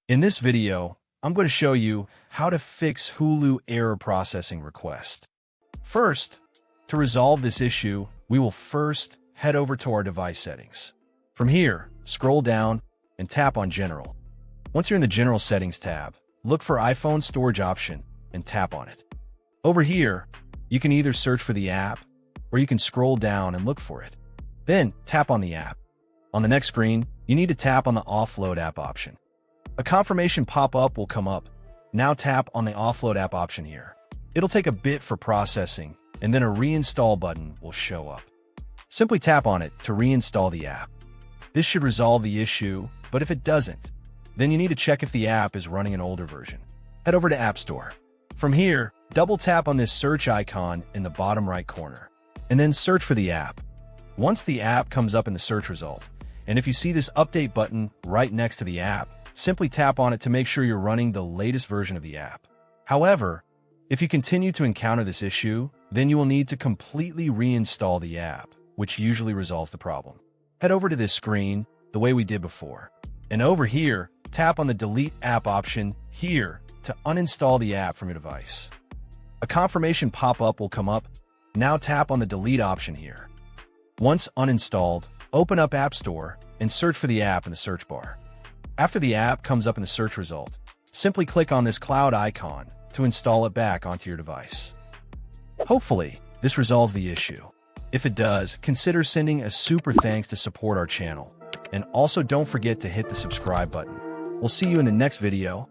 In this video, I'm going to show you how to fix Hulu error processing request. First, to resolve this issue, we will first head over to our device settings. From here, scroll down and tap on General. Once you're in the General Settings tab, look for iPhone Storage option and tap on it. Over here, you can either search for the app or you can scroll down and look for it. Then tap on the app. On the next screen, you need to tap on the Offload app option. A confirmation pop-up will come up. Now tap on the Offload app option here. It'll take a bit for processing, and then a reinstall button will show up. Simply tap on it to reinstall the app. This should resolve the issue, but if it doesn't, then you need to check if the app is running an older version. Head over to App Store. From here, double tap on this search icon in the bottom right corner, and then search for the app. Once the app comes up in the search result, and if you see this update button right next to the app, simply tap on it to make sure you're running the latest version of the app. However, if you continue to encounter this issue, then you will need to completely reinstall the app, which usually resolves the problem. Head over to this screen the way we did before. And over here, tap on the Delete App option here to uninstall the app from your device. A confirmation pop-up will come up. Now tap on the Delete option here. Once uninstalled, open up App Store and search for the app in the search bar. After the app comes up in the search result, simply click on this cloud icon to install it back onto your device. Hopefully, this resolves the issue. If it does, consider sending a super thanks to support our channel. And also don't forget to hit the subscribe button. We'll see you in the next video.